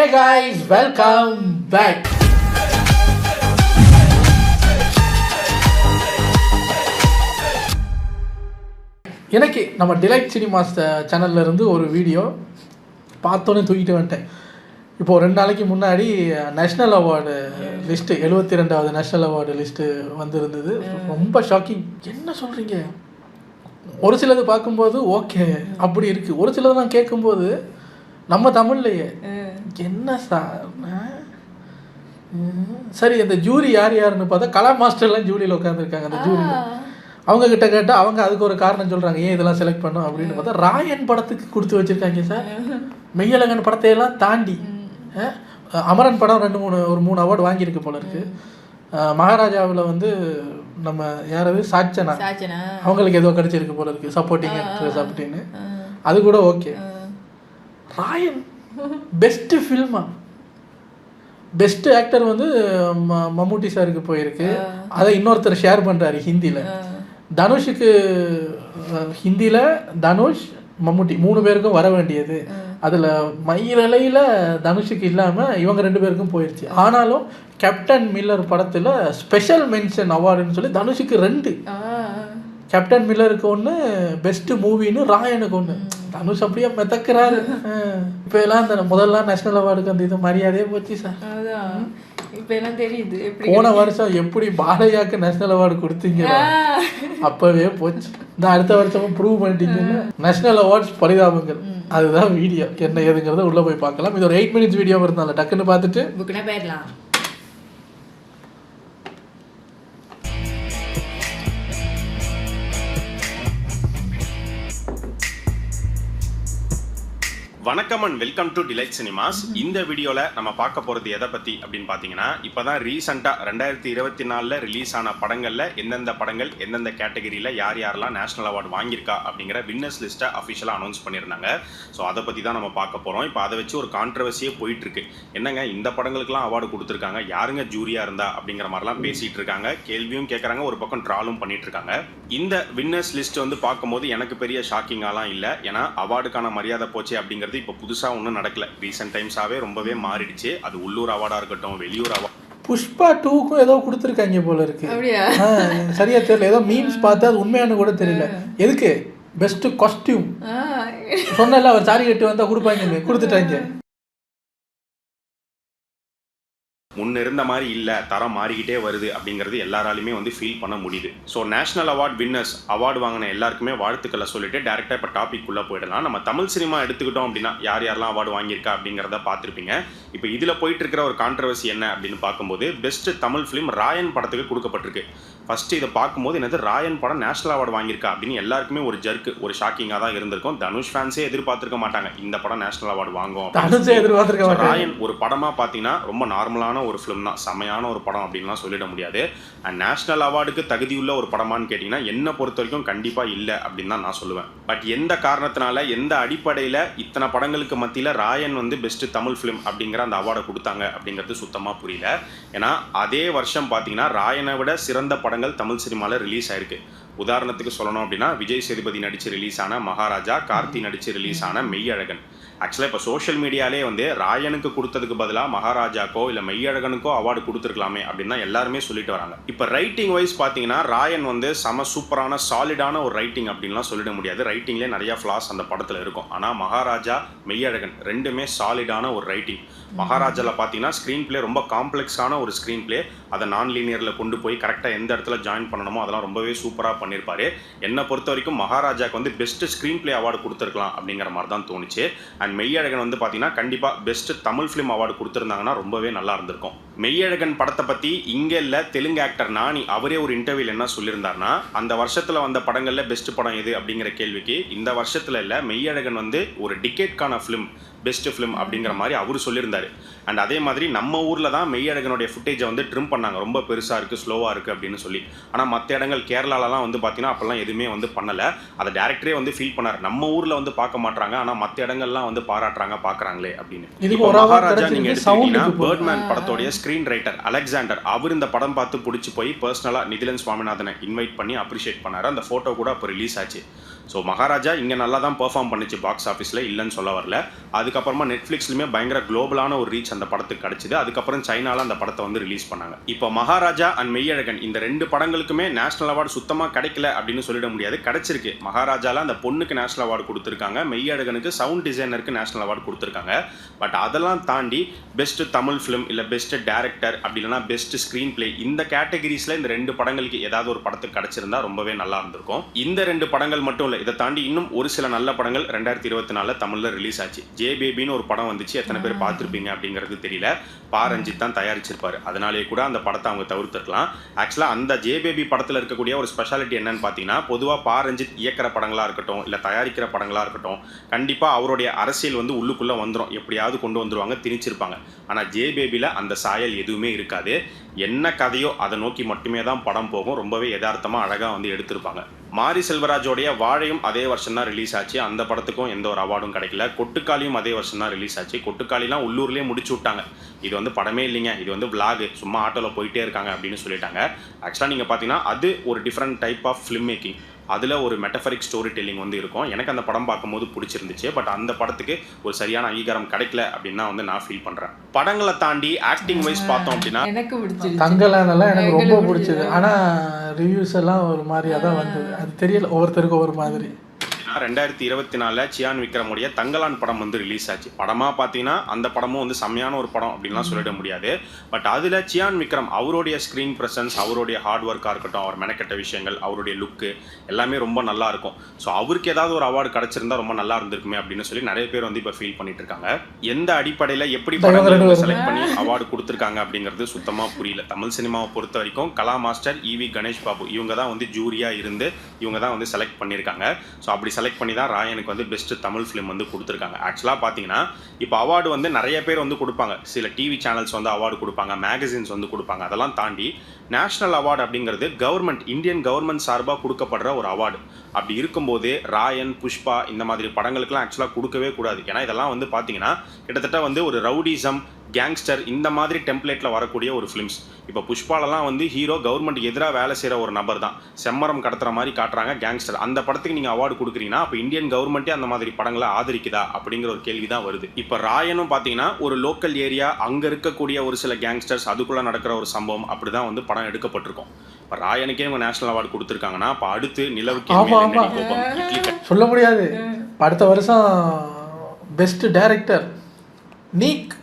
Hey guys, welcome back. எனக்கு நம்ம delight cinemas சேனல்ல இருந்து ஒரு வீடியோ பார்த்தோன்னே தூக்கிட்டு வந்துட்டேன். இப்போது 2 நாளைக்கு முன்னாடி நேஷ்னல் அவார்டு லிஸ்ட்டு 72வது நேஷ்னல் அவார்டு லிஸ்ட்டு வந்திருந்தது. ரொம்ப ஷாக்கிங். என்ன சொல்கிறீங்க? ஒரு சிலது பார்க்கும்போது ஓகே அப்படி இருக்குது, ஒரு சிலதெல்லாம் கேட்கும்போது நம்ம தமிழ்லையே என்ன சார். சரி, இந்த ஜூரி யார் யாருன்னு பார்த்தா கலா மாஸ்டர்லாம் ஜூரியில் உட்காந்துருக்காங்க. அந்த ஜூரியில் அவங்க கிட்ட கேட்டால் அவங்க அதுக்கு ஒரு காரணம் சொல்கிறாங்க, ஏன் இதெல்லாம் செலக்ட் பண்ணோம் அப்படின்னு பார்த்தா ராயன் படத்துக்கு கொடுத்து வச்சுருக்காங்க சார். மெய்யழகன் படத்தையெல்லாம் தாண்டி அமரன் படம் 3 அவார்டு வாங்கியிருக்கு போல இருக்குது. மகாராஜாவில் வந்து நம்ம யாராவது சாச்சனா அவங்களுக்கு ஏதோ கிடச்சிருக்கு போல இருக்குது, சப்போர்ட்டிங் ஆக்ட்ரஸ் அப்படின்னு. அது கூட ஓகே. ராயன் பெஸ்ட்டு ஃபில்மா, பெஸ்ட் ஆக்டர் வந்து மம்முட்டி சாருக்கு போயிருக்கு. அதை இன்னொருத்தர் ஷேர் பண்ணுறாரு ஹிந்தியில். தனுஷுக்கு ஹிந்தியில் தனுஷ் மம்முட்டி 3 பேருக்கும் வர வேண்டியது, அதில் மயிரலையில் தனுஷுக்கு இல்லாமல் இவங்க 2 பேருக்கும் போயிடுச்சு. ஆனாலும் கேப்டன் மில்லர் படத்தில் ஸ்பெஷல் மென்ஷன் அவார்டுன்னு சொல்லி தனுஷுக்கு 2, கேப்டன் மில்லருக்கு 1, பெஸ்ட்டு மூவின்னு ராயனுக்கு 1. தனுஷ் அப்படியே மெதக்கிறாரு. இப்போ எல்லாம் அந்த முதல்லாம் நேஷனல் அவார்டுக்கு அந்த இது மரியாதையே போச்சு சார். இப்போ எல்லாம் தெரியுது. போன வருஷம் எப்படி பாலையாக்கு நேஷனல் அவார்டு கொடுத்தீங்க, அப்பவே போச்சு. இந்த அடுத்த வருஷமும் ப்ரூவ் பண்ணிட்டீங்க. நேஷனல் அவார்ட்ஸ் பரிதாபங்கள், அதுதான் வீடியோ. என்ன ஏதுங்கிறத உள்ள போய் பார்க்கலாம். இது ஒரு 8 மினிட்ஸ் வீடியோ இருந்தால டக்குன்னு பார்த்துட்டு புக்குனா போயிடலாம். வணக்கம் and welcome to delight cinemas. இந்த வீடியோவில் நம்ம பார்க்க போகிறது எதை பற்றி அப்படின்னு பார்த்தீங்கன்னா, இப்போ தான் ரீசெண்டாக 2024 ரிலீஸ் ஆன படங்களில் எந்தெந்த படங்கள் எந்தெந்த கேட்டகரியில் யார் யாரெல்லாம் நேஷனல் அவார்டு வாங்கியிருக்கா அப்படிங்கிற வின்னர்ஸ் லிஸ்ட்டை அஃபிஷியலாக அனௌன்ஸ் பண்ணியிருந்தாங்க. ஸோ அதை பற்றி தான் நம்ம பார்க்க போகிறோம். இப்போ அதை வச்சு ஒரு கான்ட்ரவர்சியே போயிட்டுருக்கு. என்னங்க இந்த படங்களுக்குலாம் அவார்டு கொடுத்துருக்காங்க, யாருங்க ஜூரியாக இருந்தா அப்படிங்கிற மாதிரிலாம் பேசிகிட்டு இருக்காங்க. கேள்வியும் கேட்குறாங்க, ஒரு பக்கம் ட்ராலும் பண்ணிட்டு இருக்காங்க. இந்த வின்னர்ஸ் லிஸ்ட் வந்து பார்க்கும்போது எனக்கு பெரிய ஷாக்கிங்காலாம் இல்லை. ஏன்னா அவார்டுக்கான மரியாதை போச்சு அப்படிங்கிறது இப்போ புதுசாக ஒன்றும் நடக்கல. ரீசெண்ட் டைம்ஸாகவே ரொம்பவே மாறிடுச்சு. அது உள்ளூர் அவார்டாக இருக்கட்டும், வெளியூர் அவார்டு. புஷ்பா 2க்கும் ஏதோ கொடுத்துருக்காங்க போல இருக்கு. சரியா தெரியல, ஏதோ மீம்ஸ் பார்த்து அது உண்மையானு கூட தெரியல. எதுக்கு பெஸ்ட் காஸ்டியூம் சொன்னல, அவர் சாரி கட்டி வந்தா கொடுப்பாங்க, கொடுத்துட்டாங்க. முன்ன இருந்த மாதிரி இல்லை, தரம் மாறிக்கிட்டே வருது அப்படிங்கிறது எல்லாராலையுமே வந்து ஃபீல் பண்ண முடியுது. So national award winners, award வாங்கின எல்லாருக்குமே வாழ்த்துக்களை சொல்லிட்டு டேரெக்டாக இப்போ டாபிக் உள்ள போயிடலாம். நம்ம தமிழ் சினிமா எடுத்துக்கிட்டோம் அப்படின்னா யார் யாரெல்லாம் அவார்டு வாங்கியிருக்கா அப்படிங்கிறத பார்த்துருப்பீங்க. இப்போ இதில் போயிட்டு இருக்கிற ஒரு கான்ட்ரவர்சி என்ன அப்படின்னு பார்க்கும்போது, பெஸ்ட் தமிழ் ஃபிலிம் ராயன் படத்துக்கு கொடுக்கப்பட்டிருக்கு. ஃபர்ஸ்ட் இதை பார்க்கும்போது என்னது, ராயன் படம் நேஷனல் அவார்டு வாங்கியிருக்கா அப்படின்னு எல்லாருக்குமே ஒரு ஜர்க்கு, ஒரு ஷாக்கிங்காக தான் இருந்திருக்கும். தனுஷ் ஃபேன்ஸே எதிர்பார்த்துருக்க மாட்டாங்க இந்த படம் நேஷனல் அவார்டு வாங்கும். ராயன் ஒரு படமாக பார்த்தீங்கன்னா ரொம்ப நார்மலான ஒரு ஃபிலிம் தான், செமையான ஒரு படம் அப்படின்லாம் சொல்லிட முடியாது. அண்ட் நேஷனல் அவார்டுக்கு தகுதியுள்ள ஒரு படமானு கேட்டிங்கன்னா என்னை பொறுத்த வரைக்கும் கண்டிப்பாக இல்லை அப்படின்னு தான் நான் சொல்லுவேன். பட் எந்த காரணத்தினால, எந்த அடிப்படையில் இத்தனை படங்களுக்கு மத்தியில் ராயன் வந்து பெஸ்ட் தமிழ் ஃபிலிம் அப்படிங்கிற அந்த அவார்டை கொடுத்தாங்க அப்படிங்கிறது சுத்தமாக புரியல. ஏன்னா அதே வருஷம் பார்த்தீங்கன்னா ராயனை விட சிறந்த படங்கள் தமிழ் சினிமாவில் ரிலீஸ் ஆயிருக்கு. உதாரணத்துக்கு சொல்லணும் அப்படின்னா, விஜய் சேதுபதி நடித்து ரிலீஸ் ஆன மகாராஜா, கார்த்தி நடித்து ரிலீஸ் ஆன மெய்யழகன். ஆக்சுவலாக இப்போ சோஷியல் மீடியாலே வந்து ராயனுக்கு கொடுத்ததுக்கு பதிலாக மகாராஜாக்கோ இல்லை மெய்யழகனுக்கோ அவார்டு கொடுத்துருக்கலாமே அப்படின்னு தான் எல்லாருமே சொல்லிட்டு வராங்க. இப்போ ரைட்டிங் வைஸ் பார்த்தீங்கன்னா ராயன் வந்து செம சூப்பரான சாலிடான ஒரு ரைட்டிங் அப்படின்லாம் சொல்லிட முடியாது. ரைட்டிங்லேயே நிறைய ஃப்ளாஸ் அந்த படத்தில் இருக்கும். ஆனால் மகாராஜா, மெய்யழகன் ரெண்டுமே சாலிடான ஒரு ரைட்டிங். மகாராஜாவில் பார்த்தீங்கன்னா ஸ்க்ரீன் பிளே ரொம்ப காம்ப்ளெக்ஸான ஒரு ஸ்க்ரீன் பிளே, அதை நான் லீனியரில் கொண்டு போய் கரெக்டாக எந்த இடத்துல ஜாயின் பண்ணணுமோ அதெல்லாம் ரொம்பவே சூப்பராக பண்ணியிருப்பாரு. என்னை பொறுத்த வரைக்கும் மகாராஜாக்கு வந்து பெஸ்ட் ஸ்க்ரீன் பிளே அவார்டு கொடுத்துருக்கலாம் அப்படிங்கிற மாதிரி தான் தோணுச்சு. அண்ட் மெய்யழகன் வந்து பார்த்தீங்கன்னா கண்டிப்பாக பெஸ்ட் தமிழ் ஃபிலிம் அவார்டு கொடுத்துருந்தாங்கன்னா ரொம்பவே நல்லா இருந்திருக்கும். மெய்யழகன் படத்தை பற்றி இங்கே இல்லை, தெலுங்கு ஆக்டர் நானி அவரே ஒரு இன்டர்வியூவில் என்ன சொல்லியிருந்தாருன்னா, அந்த வருஷத்தில் வந்த படங்களில் பெஸ்ட் படம் எது அப்படிங்கிற கேள்விக்கு இந்த வருஷத்தில் இல்லை, மெய்யழகன் வந்து ஒரு டிக்கெட்கான ஃபிலிம், பெஸ்ட் ஃபிலிம் அப்படிங்கிற மாதிரி அவர் சொல்லியிருந்தார். அண்ட் அதே மாதிரி நம்ம ஊரில் தான் மெய்யழகனுடைய ஃபுட்டேஜை வந்து ட்ரிம் பண்ணாங்க, ரொம்ப பெருசாக இருக்குது, ஸ்லோவாக இருக்குது அப்படின்னு சொல்லி. ஆனால் மற்ற இடங்கள் கேரளாலலாம் வந்து பார்த்தீங்கன்னா அப்போல்லாம் எதுவுமே வந்து பண்ணலை. அதை டேரக்டரே வந்து ஃபீல் பண்ணார், நம்ம ஊரில் வந்து பார்க்க மாட்டாங்க ஆனால் மற்ற இடங்கள்லாம் வந்து பாராட்டுறாங்க, பார்க்குறாங்களே அப்படின்னு. இப்போ மகாராஜா நீங்கள் எடுத்துக்கிட்டீங்கன்னா பேர்ட்மேன் படத்தோடைய ஸ்க்ரீன் ரைட்டர் அலெக்சாண்டர், அவர் இந்த படம் பார்த்து பிடிச்சி போய் பர்சனலாக நிதிலன் சுவாமிநாதனை இன்வைட் பண்ணி அப்ரிஷியேட் பண்ணார். அந்த ஃபோட்டோ கூட அப்போ ரிலீஸ் ஆச்சு. ஸோ மகாராஜா இங்கே நல்லா தான் பெர்ஃபார்ம் பண்ணிச்சு பாக்ஸ் ஆஃபீஸில், இல்லைன்னு சொல்ல வரல. அதுக்கப்புறமா நெட்ஃப்ளிக்ஸ்லையுமே பயங்கர குளோபலான ஒரு ரீச் அந்த படத்துக்கு கிடச்சிது. அதுக்கப்புறம் சைனாவில் அந்த படத்தை வந்து ரிலீஸ் பண்ணாங்க. இப்போ மகாராஜா அண்ட் மெய்யழகன் இந்த 2 படங்களுக்குமே நேஷனல் அவார்டு சுத்தமாக கிடைக்கல அப்படின்னு சொல்லிட முடியாது. கிடைச்சிருக்கு. மகாராஜாவில் அந்த பொண்ணுக்கு நேஷனல் அவார்டு கொடுத்துருக்காங்க, மெய்யழகனுக்கு சவுண்ட் டிசைனருக்கு நேஷனல் அவார்டு கொடுத்துருக்காங்க. பட் அதெல்லாம் தாண்டி பெஸ்ட் தமிழ் ஃபிலிம் இல்லை பெஸ்ட் டேரக்டர் அப்படி இல்லைனா பெஸ்ட் ஸ்க்ரீன் பிளே இந்த கேட்டகரிஸில் இந்த 2 படங்களுக்கு ஏதாவது ஒரு படத்துக்கு கிடைச்சிருந்தா ரொம்பவே நல்லா இருந்திருக்கும். இந்த 2 படங்கள் மட்டும் இல்லை, இதை தாண்டி இன்னும் ஒரு சில நல்ல படங்கள் 2024 தமிழில் ரிலீஸ் ஆச்சு. ஜே பேபின்னு ஒரு படம் வந்துச்சு, எத்தனை பேர் பார்த்துருப்பீங்க அப்படிங்கிறது தெரியல. பா ரஞ்சித் தான் தயாரிச்சிருப்பாரு, அதனாலேயே கூட அந்த படத்தை அவங்க தவிர்த்துருக்கலாம். ஆக்சுவலாக அந்த ஜே பேபி படத்தில் இருக்கக்கூடிய ஒரு ஸ்பெஷாலிட்டி என்னன்னு பார்த்தீங்கன்னா, பொதுவாக பா ரஞ்சித் இயக்கிற படங்களாக இருக்கட்டும் இல்லை தயாரிக்கிற படங்களாக இருக்கட்டும், கண்டிப்பாக அவருடைய அரசியல் வந்து உள்ளுக்குள்ளே வந்துடும், எப்படியாவது கொண்டு வந்துருவாங்க, திணிச்சிருப்பாங்க. ஆனால் ஜே பேபியில் அந்த சாயல் எதுவுமே இருக்காது. என்ன கதையோ அதை நோக்கி மட்டுமே தான் படம் போகும். ரொம்பவே யதார்த்தமாக அழகாக வந்து எடுத்திருப்பாங்க. மாரி செல்வராஜோடைய வாழையும் அதே வருஷம் தான் ரிலீஸ் ஆச்சு. அந்த படத்துக்கும் எந்த ஒரு அவார்டும் கிடைக்கல. கொட்டுக்காளியும் அதே வருஷம் தான் ரிலீஸ் ஆச்சு. கொட்டுக்காளிலாம் உள்ளூர்லேயே முடிச்சு விட்டாங்க. இது வந்து படமே இல்லைங்க, இது வந்து விளாகு, சும்மா ஆட்டோவில் போயிட்டே இருக்காங்க அப்படின்னு சொல்லிட்டாங்க. ஆக்சுவலாக நீங்கள் பார்த்தீங்கன்னா அது ஒரு different type of film making. அதில் ஒரு மெட்டஃபரிக் ஸ்டோரி டெல்லிங் வந்து இருக்கும். எனக்கு அந்த படம் பார்க்கும்போது பிடிச்சிருந்துச்சு. பட் அந்த படத்துக்கு ஒரு சரியான அங்கீகாரம் கிடைக்கல அப்படின்னு தான் வந்து நான் ஃபீல் பண்ணுறேன். படங்களை தாண்டி ஆக்டிங் வைஸ் பார்த்தோம் அப்படின்னா எனக்கு பிடிச்சிருச்சு. தங்கலானெல்லாம் எனக்கு ரொம்ப பிடிச்சது. ஆனால் ரிவ்யூஸ் எல்லாம் ஒரு மாதிரியாக தான் வந்தது. அது தெரியல, ஒவ்வொருத்தருக்கும் ஒரு மாதிரி. 2024 சியான் விக்ரமுடைய தங்கலான் படம் வந்து ரிலீஸ் ஆச்சு. படமாக பார்த்தீங்கன்னா அந்த படமும் வந்து செம்மையான ஒரு படம் அப்படின்லாம் சொல்லிட முடியாது. பட் அதில் சியான் விக்ரம் அவருடைய ஸ்க்ரீன் ப்ரெசன்ஸ், அவருடைய ஹார்ட் ஒர்க்காக இருக்கட்டும், அவர் மெனக்கெட்ட விஷயங்கள், அவருடைய லுக்கு எல்லாமே ரொம்ப நல்லா இருக்கும். ஸோ அவருக்கு ஏதாவது ஒரு அவார்டு கிடச்சிருந்தா ரொம்ப நல்லா இருந்திருக்குமே அப்படின்னு சொல்லி நிறைய பேர் வந்து இப்போ ஃபீல் பண்ணிட்டு இருக்காங்க. எந்த அடிப்படையில் எப்படி படங்களை செலக்ட் பண்ணி அவார்டு கொடுத்துருக்காங்க அப்படிங்கிறது சுத்தமாக புரியல. தமிழ் சினிமாவை பொறுத்த வரைக்கும் கலா மாஸ்டர், EV கணேஷ் பாபு இவங்க தான் வந்து ஜூரியாக இருந்து இவங்க தான் வந்து செலக்ட் பண்ணியிருக்காங்க. ஸோ அப்படி செலக்ட் பண்ணி தான் ராயனுக்கு வந்து பெஸ்ட் தமிழ் ஃபிலிம் வந்து கொடுத்துருக்காங்க. ஆக்சுவலாக பார்த்தீங்கன்னா இப்போ அவார்டு வந்து நிறைய பேர் வந்து கொடுப்பாங்க. சில டிவி சேனல்ஸ் வந்து அவார்டு கொடுப்பாங்க, மேகசின்ஸ் வந்து கொடுப்பாங்க. அதெல்லாம் தாண்டி நேஷனல் அவார்டு அப்படிங்கிறது கவர்மெண்ட், இந்தியன் கவர்மெண்ட் சார்பாக கொடுக்கப்படுற ஒரு அவார்டு. அப்படி இருக்கும்போது ராயன், புஷ்பா இந்த மாதிரி படங்களுக்குலாம் ஆக்சுவலாக கொடுக்கவே கூடாது. ஏன்னா இதெல்லாம் வந்து பார்த்தீங்கன்னா கிட்டத்தட்ட வந்து ஒரு ரவுடிசம், கேங்ஸ்டர் இந்த மாதிரி டெம்ப்ளேட்டில் வரக்கூடிய ஒரு ஃபிலிம்ஸ். இப்போ புஷ்பாலெல்லாம் வந்து ஹீரோ கவர்மெண்ட்டுக்கு எதிராக வேலை செய்கிற ஒரு நபர் தான், செம்மரம் கடத்துற மாதிரி காட்டுறாங்க, கேங்ஸ்டர். அந்த படத்துக்கு நீங்கள் அவார்டு கொடுக்குறீங்கன்னா அப்போ இந்தியன் கவர்மெண்ட்டே அந்த மாதிரி படங்களை ஆதரிக்குதா அப்படிங்கிற ஒரு கேள்வி தான் வருது. இப்போ ராயனும் பார்த்தீங்கன்னா ஒரு லோக்கல் ஏரியா, அங்கே இருக்கக்கூடிய ஒரு சில கேங்ஸ்டர்ஸ், அதுக்குள்ளே நடக்கிற ஒரு சம்பவம், அப்படி தான் வந்து படம் எடுக்கப்பட்டிருக்கும். இப்போ ராயனுக்கே இவங்க நேஷனல் அவார்டு கொடுத்துருக்காங்கன்னா அப்போ அடுத்து நிலவுக்கு சொல்ல முடியாது. அடுத்த வருஷம் பெஸ்ட் டைரக்டர் நீக்,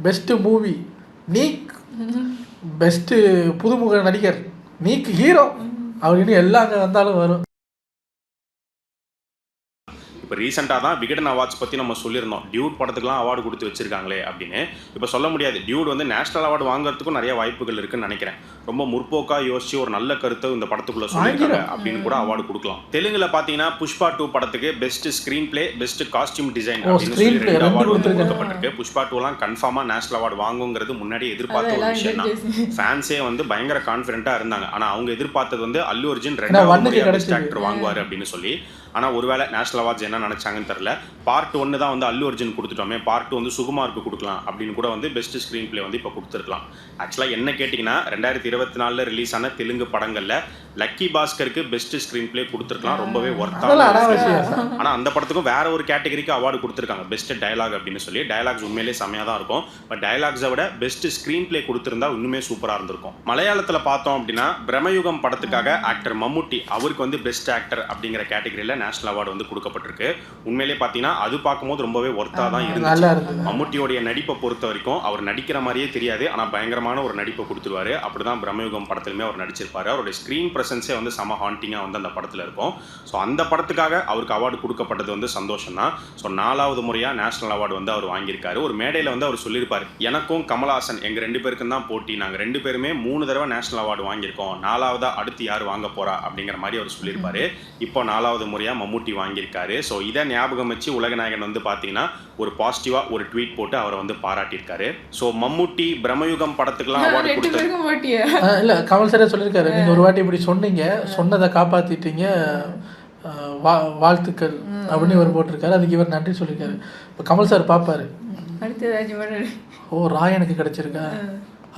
பெஸ்ட் மூவி நீக், பெஸ்ட் புதுமுக நடிகர் நீக், ஹீரோ அப்படின்னு எல்லாம் அங்கே வந்தாலும் வரும். இப்போ ரீசெண்டாக தான் விகடன் அவார்ட்ஸ் பற்றி நம்ம சொல்லியிருந்தோம். டியூட் படத்துக்குலாம் அவார்டு கொடுத்து வச்சிருக்காங்களே அப்படின்னு. இப்போ சொல்ல முடியாது, டியூட் வந்து நேஷனல் அவார்டு வாங்குறதுக்கும் நிறைய வாய்ப்புகள் இருக்குன்னு நினைக்கிறேன். ரொம்ப முற்போக்காக யோசிச்சு ஒரு நல்ல கருத்தை இந்த படத்துக்குள்ள சொல்லியிருக்காங்க அப்படின்னு கூட அவார்டு கொடுக்கலாம். தெலுங்குல பார்த்தீங்கன்னா புஷ்பா 2 படத்துக்கு best screen play, best costume design அப்படின்னு சொல்லி அவார்டு கொடுக்கப்பட்டிருக்கு. புஷ்பா 2லாம் கன்ஃபார்மாக நேஷனல் அவார்டு வாங்குங்கிறது முன்னாடியே எதிர்பார்த்த ஒரு விஷயம் தான். ஃபேன்ஸே வந்து பயங்கர கான்ஃபிடென்ட்டாக இருந்தாங்க. ஆனால் அவங்க எதிர்பார்த்தது வந்து அல்லு அர்ஜுன் 2வது பெஸ்ட் ஆக்டர் வாங்குவார் அப்படின்னு சொல்லி. ஆனால் ஒருவேளை நேஷனல் அவார்ட்ஸ் என்ன நினச்சாங்கன்னு தெரில. பார்ட் 1 தான் வந்து அல்லு அர்ஜுன் கொடுத்துட்டோமே, பார்ட் 2 வந்து சுகுமாருக்கு கொடுக்கலாம் அப்படின்னு கூட வந்து பெஸ்ட் ஸ்க்ரீன் பிளே வந்து இப்போ கொடுத்துருக்கலாம். ஆக்சுவலாக என்ன கேட்டிங்கன்னா 2024 ரிலீஸ் ஆன தெலுங்கு படங்களில் லக்கி பாஸ்கருக்கு பெஸ்ட் ஸ்க்ரீன் பிளே கொடுத்துருக்கலாம், ரொம்பவே ஒர்த்தான. ஆனால் அந்த படத்துக்கும் வேற ஒரு கேட்டகரிக்கு அவார்டு கொடுத்துருக்காங்க, பெஸ்ட் டயலாக் அப்படின்னு சொல்லி. டயலாக்ஸ் உண்மையிலே செம்மையாக தான் இருக்கும். பட் டயலாக்ஸை விட பெஸ்ட் ஸ்க்ரீன் பிளே கொடுத்துருந்தா இன்னுமே சூப்பராக இருந்திருக்கும். மலையாளத்தில் பார்த்தோம் அப்படின்னா பிரம்மயுகம் படத்துக்காக ஆக்டர் மம்முட்டி, அவருக்கு வந்து பெஸ்ட் ஆக்டர் அப்படிங்கிற கேட்டகரியில் நேஷனல் அவார்டு வந்து கொடுக்கப்பட்டிருக்கு. உண்மையிலே பார்த்தீங்கன்னா அது பார்க்கும்போது ரொம்பவே ஒர்த்தாக தான் இருந்துச்சு. மம்முட்டியோடைய நடிப்பை பொறுத்த வரைக்கும் அவர் நடிக்கிற மாதிரியே தெரியாது, ஆனால் பயங்கரமான ஒரு நடிப்பை கொடுத்துருவாரு. அப்படிதான் பிரம்மயுகம் படத்துலையுமே அவர் நடிச்சிருப்பாரு. அவருடைய ஸ்க்ரீன் ப்ரெசன்ஸே வந்து செம ஹாண்டிங்காக வந்து அந்த படத்தில் இருக்கும். ஸோ அந்த படத்துக்காக அவருக்கு அவார்டு கொடுக்கப்பட்டது வந்து சந்தோஷம் தான். ஸோ 4வது முறையாக நேஷனல் அவார்டு வந்து அவர் வாங்கியிருக்காரு. ஒரு மேடையில் வந்து அவர் சொல்லியிருப்பார், எனக்கும் கமல்ஹாசன் எங்கள் 2 பேருக்கும் தான் போட்டி, நாங்கள் 2 பேருமே 3 தடவை நேஷனல் அவார்டு வாங்கியிருக்கோம், 4வதா அடுத்து யார் வாங்க போறா அப்படிங்கிற மாதிரி அவர் சொல்லியிருப்பாரு. இப்போ 4வது முறையாக மம்முட்டி வாங்கியிருக்காரு. ஸோ இதை ஞாபகம் வச்சு உலகநாயகன் வந்து பார்த்தீங்கன்னா ஒரு பாசிட்டிவாக ஒரு ட்வீட் போட்டு அவரை வந்து பாராட்டியிருக்காரு. ஸோ மம்முட்டி பிரம்மயுகம் படத்துக்குலாம் அவார்டு கொடுத்தாரு. இல்லை, கமல் சாரே சொல்லியிருக்காரு, நீங்கள் ஒரு வாட்டி இப்படி சொன்னீங்க, சொன்னதை காப்பாற்றிட்டீங்க, வாழ்த்துக்கள் அப்படின்னு இவர் போட்டிருக்காரு. அதுக்கு இவர் நன்றி சொல்லியிருக்காரு. இப்போ கமல் சார் பார்ப்பாரு, ஓ ராயனுக்கு கிடைச்சிருக்கா,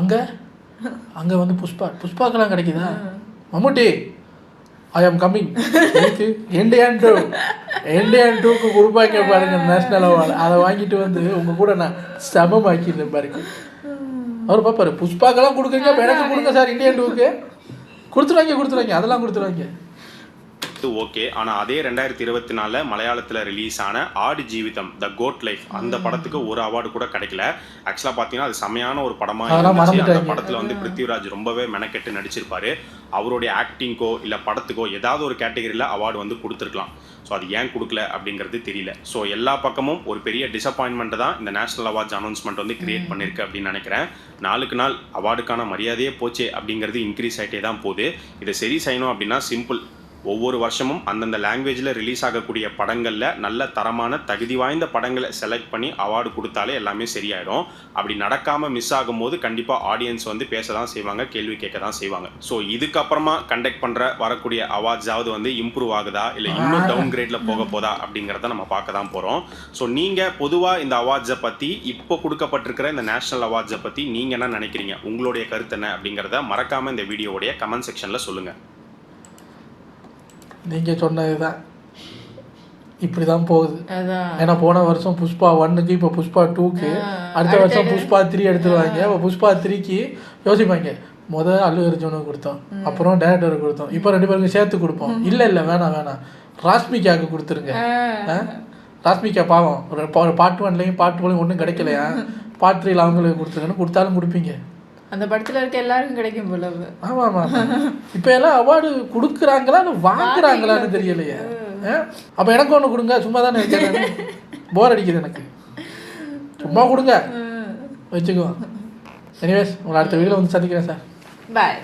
அங்கே வந்து புஷ்பாக்கெல்லாம் கிடைக்குதா, மம்முட்டி ஐ ஆம் கம்மிங் இண்டியன் டூக்கு கொடுப்பாங்க பாருங்க நேஷ்னல் அவார்டு. அதை வாங்கிட்டு வந்து உங்கள் கூட நான் சமமாக்கிடுறேன் பாருங்க. அவர் பார்ப்பாரு, புஷ்பாக்கெல்லாம் கொடுக்குறீங்க, இப்போ எனக்கு கொடுங்க சார் இந்தியன் டூக்கு. கொடுத்துருவாங்க, அதெல்லாம் கொடுத்துருவாங்க. ஓகே. ஆனால் அதே 2024 மலையாளத்தில் ரிலீஸ் ஆன ஆடு ஜீவிதம் த கோட் லைஃப் அந்த படத்துக்கு ஒரு அவார்டு கூட கிடைக்கல. ஆக்சுவலாக பார்த்தீங்கன்னா அது செமையான ஒரு படமாக இருந்துச்சு. அந்த படத்தில் வந்து பிருத்திவிராஜ் ரொம்பவே மெனக்கெட்டு நடிச்சிருப்பாரு. அவருடைய ஆக்டிங்கோ இல்லை படத்துக்கோ ஏதாவது ஒரு கேட்டகரியில் அவார்டு வந்து கொடுத்துருக்கலாம். ஸோ அது ஏன் கொடுக்கல அப்படிங்கிறது தெரியல. ஸோ எல்லா பக்கமும் ஒரு பெரிய டிசப்பாயின்மெண்ட் தான் இந்த நேஷனல் அவார்ட்ஸ் அனௌன்ஸ்மெண்ட் வந்து கிரியேட் பண்ணியிருக்கு அப்படின்னு நினைக்கிறேன். நாளுக்கு நாள் அவார்டுக்கான மரியாதையே போச்சே அப்படிங்கிறது இன்க்ரீஸ் ஆகிட்டே தான் போகுது. இதை சரி செய்யணும் அப்படின்னா சிம்பிள். ஒவ்வொரு வருஷமும் அந்தந்த லாங்குவேஜில் ரிலீஸ் ஆகக்கூடிய படங்களில் நல்ல தரமான தகுதி வாய்ந்த படங்களை செலக்ட் பண்ணி அவார்டு கொடுத்தாலே எல்லாமே சரியாயிடும். அப்படி நடக்காமல் மிஸ் ஆகும்போது கண்டிப்பாக ஆடியன்ஸ் வந்து பேச தான் செய்வாங்க, கேள்வி கேட்க தான் செய்வாங்க. ஸோ இதுக்கப்புறமா கண்டக்ட் பண்ணுற வரக்கூடிய அவார்ட்ஸாவது வந்து இம்ப்ரூவ் ஆகுதா இல்லை இன்னும் டவுன் கிரேடில் போக போதா அப்படிங்கிறத நம்ம பார்க்க தான் போகிறோம். ஸோ நீங்கள் பொதுவாக இந்த அவார்ட்ஸை பற்றி, இப்போ கொடுக்கப்பட்டிருக்கிற இந்த நேஷனல் அவார்ட்ஸை பற்றி நீங்கள் என்ன நினைக்கிறீங்க, உங்களுடைய கருத்து என்ன அப்படிங்கிறத மறக்காமல் இந்த வீடியோவுடைய கமெண்ட் செக்ஷனில் சொல்லுங்கள். நீங்கள் சொன்னது தான் இப்படி தான் போகுது. ஏன்னா போன வருஷம் புஷ்பா 1க்கு இப்போ புஷ்பா 2க்கு, அடுத்த வருஷம் புஷ்பா 3 எடுத்துருவாங்க. இப்போ புஷ்பா 3க்கு யோசிப்பாங்க, முதல் அல்லு அர்ஜுனுக்கு கொடுத்தோம், அப்புறம் டேரக்டருக்கு கொடுத்தோம், இப்போ 2 பேருக்கு சேர்த்து கொடுப்போம். இல்லை வேணாம் ராஷ்மிகாவுக்கு கொடுத்துருங்க. ராஷ்மிகா பாவம் பார்ட் 1லையும் பார்ட் 2லையும் ஒன்றும் கிடைக்கலையா, பார்ட் 3ல அவங்களுக்கு கொடுத்துருங்கன்னு கொடுத்தாலும் கொடுப்பீங்க. அந்த படத்தில் இருக்க எல்லாருக்கும் கிடைக்கும் போல. ஆமாம். இப்போ எல்லாம் அவார்டு கொடுக்குறாங்களா இல்லை வாங்குறாங்களான்னு தெரியலையே. அப்போ எனக்கு ஒன்று கொடுங்க, சும்மா தானே இருக்கேன், போர் அடிக்குது எனக்கு, சும்மா கொடுங்க வச்சுக்குவோம். எனிவேஸ் உங்களை அடுத்த வீடியோவில் வந்து சந்திக்கிறேன் சார். பாய்.